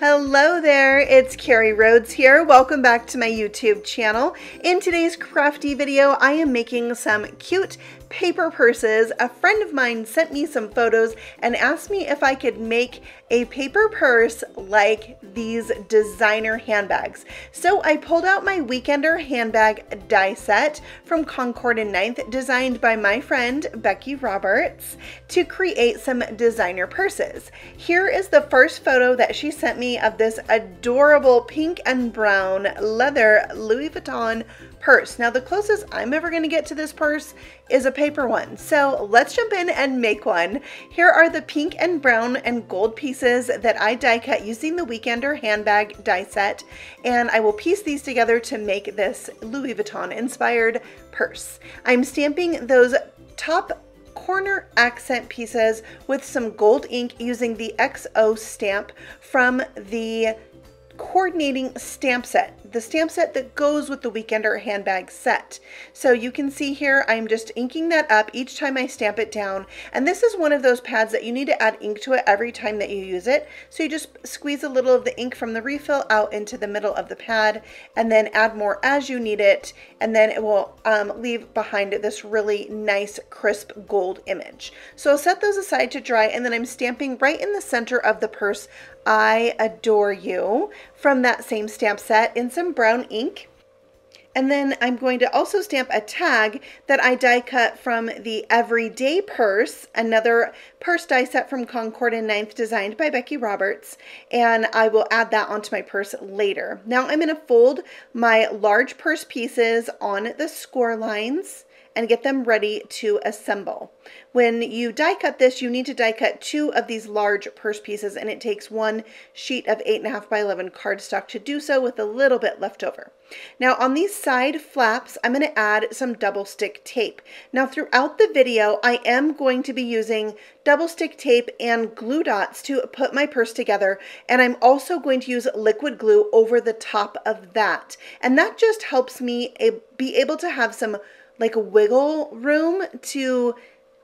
Hello there, it's Carrie Rhodes here. Welcome back to my YouTube channel. In today's crafty video, I am making some cute paper purses. A friend of mine sent me some photos and asked me if I could make a paper purse like these designer handbags. So I pulled out my Weekender handbag die set from Concord and 9th, designed by my friend Becky Roberts, to create some designer purses. Here is the first photo that she sent me of this adorable pink and brown leather Louis Vuitton purse. Now the closest I'm ever going to get to this purse is a paper one, so let's jump in and make one. Here are the pink and brown and gold pieces that I die cut using the Weekender handbag die set, and I will piece these together to make this Louis Vuitton inspired purse. I'm stamping those top corner accent pieces with some gold ink using the XO stamp from the coordinating stamp set, the stamp set that goes with the Weekender handbag set. So you can see here I'm just inking that up each time I stamp it down, and this is one of those pads that you need to add ink to it every time that you use it. So you just squeeze a little of the ink from the refill out into the middle of the pad and then add more as you need it, and then it will leave behind this really nice crisp gold image. So I'll set those aside to dry, and then I'm stamping right in the center of the purse I Adore You from that same stamp set in some brown ink. And then I'm going to also stamp a tag that I die cut from the Everyday purse, another purse die set from Concord and 9th, designed by Becky Roberts, and I will add that onto my purse later. Now I'm going to fold my large purse pieces on the score lines and get them ready to assemble. When you die cut this, you need to die cut 2 of these large purse pieces, and it takes 1 sheet of 8.5 by 11 cardstock to do so, with a little bit left over. Now on these side flaps, I'm going to add some double stick tape. Now throughout the video, I am going to be using double stick tape and glue dots to put my purse together, and I'm also going to use liquid glue over the top of that. And that just helps me be able to have some like wiggle room to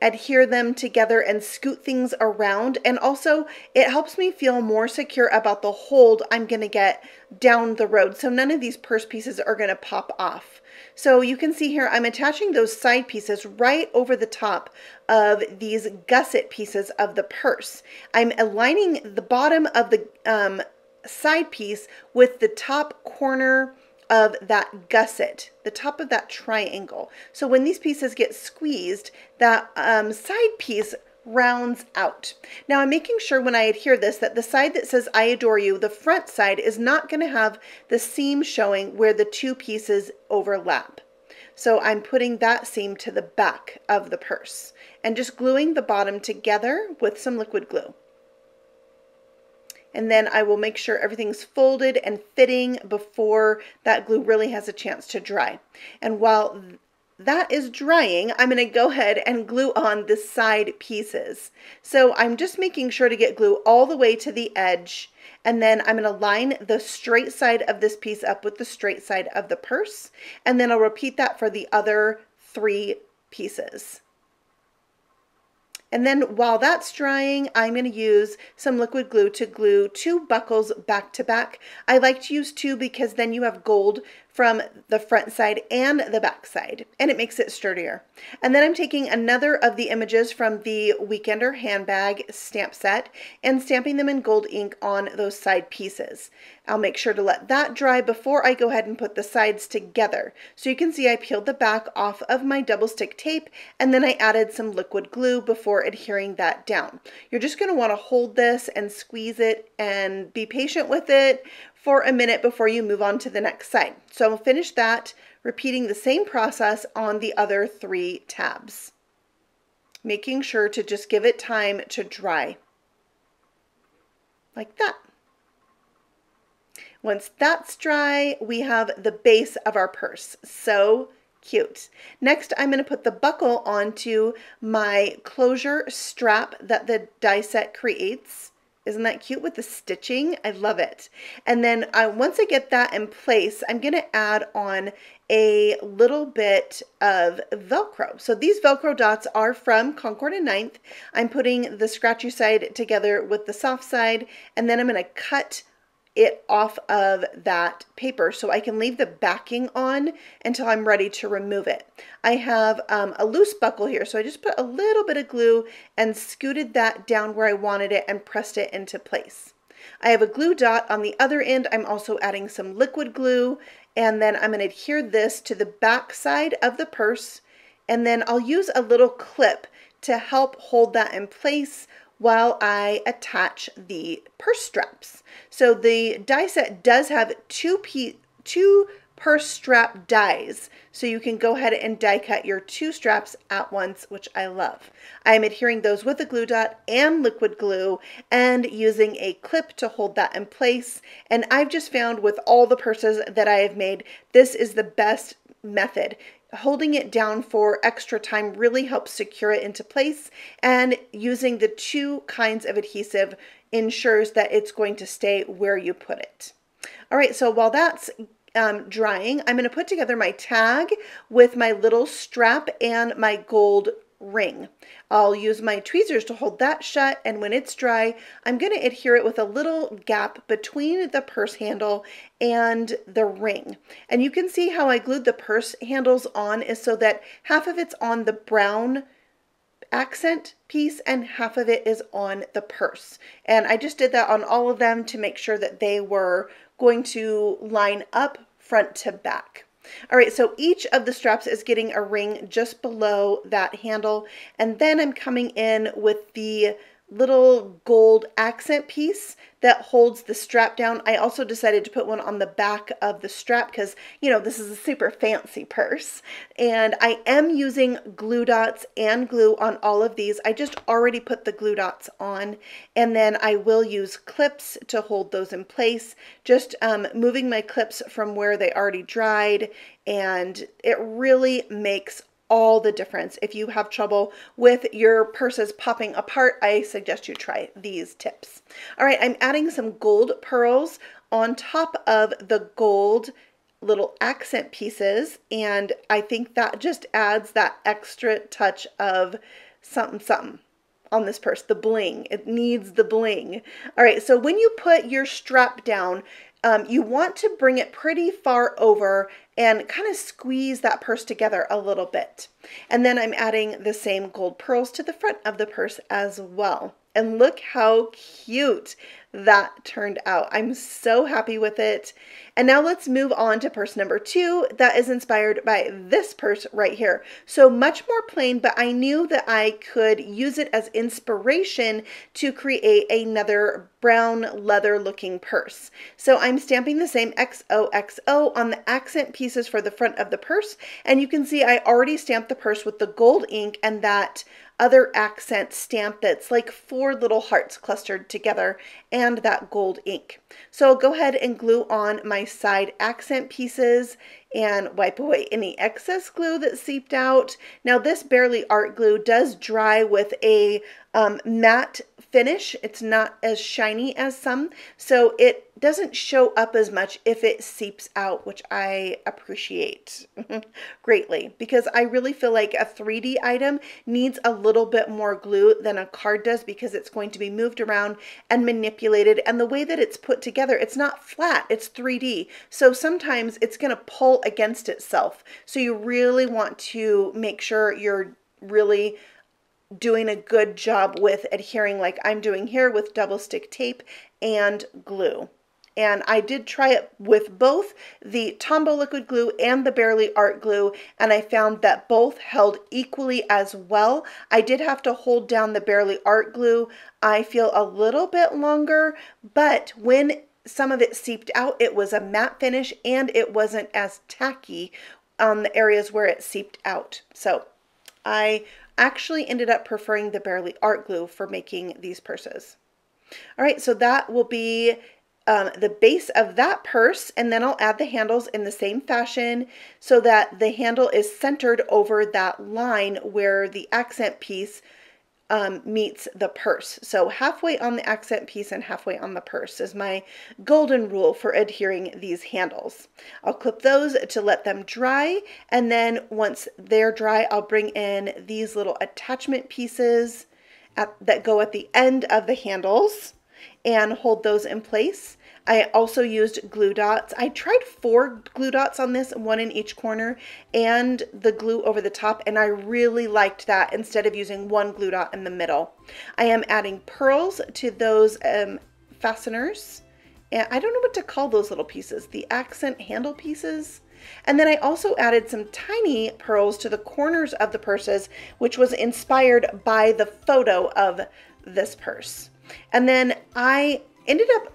adhere them together and scoot things around, and also it helps me feel more secure about the hold I'm going to get down the road, so none of these purse pieces are going to pop off. So you can see here I'm attaching those side pieces right over the top of these gusset pieces of the purse. I'm aligning the bottom of the side piece with the top corner of that gusset, the top of that triangle. So when these pieces get squeezed, that side piece rounds out. Now I'm making sure when I adhere this that the side that says I Adore You, the front side, is not going to have the seam showing where the 2 pieces overlap. So I'm putting that seam to the back of the purse and just gluing the bottom together with some liquid glue. And then I will make sure everything's folded and fitting before that glue really has a chance to dry. And while that is drying, I'm going to go ahead and glue on the side pieces. So I'm just making sure to get glue all the way to the edge, and then I'm going to line the straight side of this piece up with the straight side of the purse, and then I'll repeat that for the other 3 pieces. And then while that's drying, I'm going to use some liquid glue to glue 2 buckles back to back. I like to use 2 because then you have gold from the front side and the back side, and it makes it sturdier. And then I'm taking another of the images from the Weekender handbag stamp set and stamping them in gold ink on those side pieces. I'll make sure to let that dry before I go ahead and put the sides together. So you can see I peeled the back off of my double stick tape, and then I added some liquid glue before adhering that down. You're just going to want to hold this and squeeze it and be patient with it for a minute before you move on to the next side. So I'll finish that, repeating the same process on the other 3 tabs, making sure to just give it time to dry, like that. Once that's dry, we have the base of our purse. So cute. Next, I'm going to put the buckle onto my closure strap that the die set creates. Isn't that cute with the stitching? I love it. And then once I get that in place, I'm going to add on a little bit of Velcro. So these Velcro dots are from Concord and 9th. I'm putting the scratchy side together with the soft side, and then I'm going to cut it off of that paper so I can leave the backing on until I'm ready to remove it. I have a loose buckle here, so I just put a little bit of glue and scooted that down where I wanted it and pressed it into place. I have a glue dot on the other end. I'm also adding some liquid glue, and then I'm going to adhere this to the back side of the purse, and then I'll use a little clip to help hold that in place while I attach the purse straps. So the die set does have two purse strap dies, so you can go ahead and die cut your two straps at once, which I love. I'm adhering those with a glue dot and liquid glue and using a clip to hold that in place. And I've just found with all the purses that I have made, this is the best method. Holding it down for extra time really helps secure it into place, and using the two kinds of adhesive ensures that it's going to stay where you put it. All right, so while that's drying, I'm going to put together my tag with my little strap and my gold ring. I'll use my tweezers to hold that shut, and when it's dry, I'm going to adhere it with a little gap between the purse handle and the ring. And you can see how I glued the purse handles on is so that half of it's on the brown accent piece and half of it is on the purse. And I just did that on all of them to make sure that they were going to line up front to back. All right, so each of the straps is getting a ring just below that handle, and then I'm coming in with the little gold accent piece that holds the strap down. I also decided to put one on the back of the strap because, you know, this is a super fancy purse. And I am using glue dots and glue on all of these. I just already put the glue dots on, and then I will use clips to hold those in place. Just moving my clips from where they already dried, and it really makes all the difference. If you have trouble with your purses popping apart, I suggest you try these tips. All right, I'm adding some gold pearls on top of the gold little accent pieces, and I think that just adds that extra touch of something something on this purse, the bling. It needs the bling. All right, so when you put your strap down, you want to bring it pretty far over and kind of squeeze that purse together a little bit. And then I'm adding the same gold pearls to the front of the purse as well. And look how cute that turned out. I'm so happy with it. And now let's move on to purse number 2 that is inspired by this purse right here. So much more plain, but I knew that I could use it as inspiration to create another brown leather looking purse. So I'm stamping the same XOXO on the accent pieces for the front of the purse. And you can see I already stamped the purse with the gold ink and that other accent stamp that's like 4 little hearts clustered together and that gold ink. So I'll go ahead and glue on my side accent pieces and wipe away any excess glue that seeped out. Now this Barely Art glue does dry with a matte finish. It's not as shiny as some, so it doesn't show up as much if it seeps out, which I appreciate greatly, because I really feel like a 3D item needs a little bit more glue than a card does, because it's going to be moved around and manipulated, and the way that it's put together, it's not flat, it's 3D, so sometimes it's going to pull against itself. So you really want to make sure you're really doing a good job with adhering like I'm doing here with double stick tape and glue. And I did try it with both the Tombow liquid glue and the Barely Art glue, and I found that both held equally as well. I did have to hold down the Barely Art glue, I feel, a little bit longer, but when some of it seeped out, it was a matte finish and it wasn't as tacky on the areas where it seeped out. So I actually ended up preferring the Barely Art glue for making these purses. All right, so that will be the base of that purse, and then I'll add the handles in the same fashion so that the handle is centered over that line where the accent piece meets the purse. So halfway on the accent piece and halfway on the purse is my golden rule for adhering these handles. I'll clip those to let them dry, and then once they're dry, I'll bring in these little attachment pieces that go at the end of the handles and hold those in place. I also used glue dots. I tried 4 glue dots on this, 1 in each corner, and the glue over the top, and I really liked that instead of using 1 glue dot in the middle. I am adding pearls to those fasteners, and I don't know what to call those little pieces, the accent handle pieces. And then I also added some tiny pearls to the corners of the purses, which was inspired by the photo of this purse. And then I ended up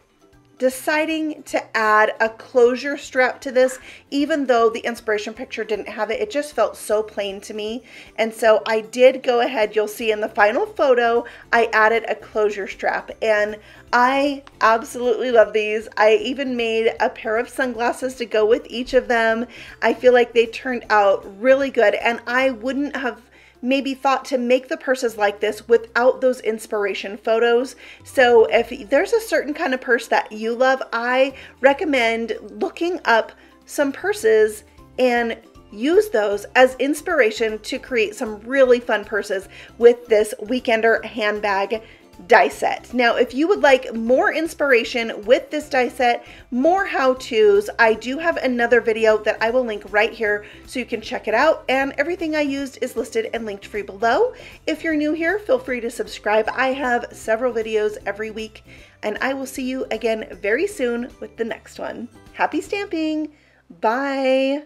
deciding to add a closure strap to this, even though the inspiration picture didn't have it. It just felt so plain to me. And so I did go ahead, you'll see in the final photo, I added a closure strap, and I absolutely love these. I even made a pair of sunglasses to go with each of them. I feel like they turned out really good, and I wouldn't have maybe thought to make the purses like this without those inspiration photos. So if there's a certain kind of purse that you love, I recommend looking up some purses and use those as inspiration to create some really fun purses with this Weekender handbag die set. Now, if you would like more inspiration with this die set, more how-tos, I do have another video that I will link right here so you can check it out, and everything I used is listed and linked for you below. If you're new here, feel free to subscribe. I have several videos every week, and I will see you again very soon with the next one. Happy stamping! Bye!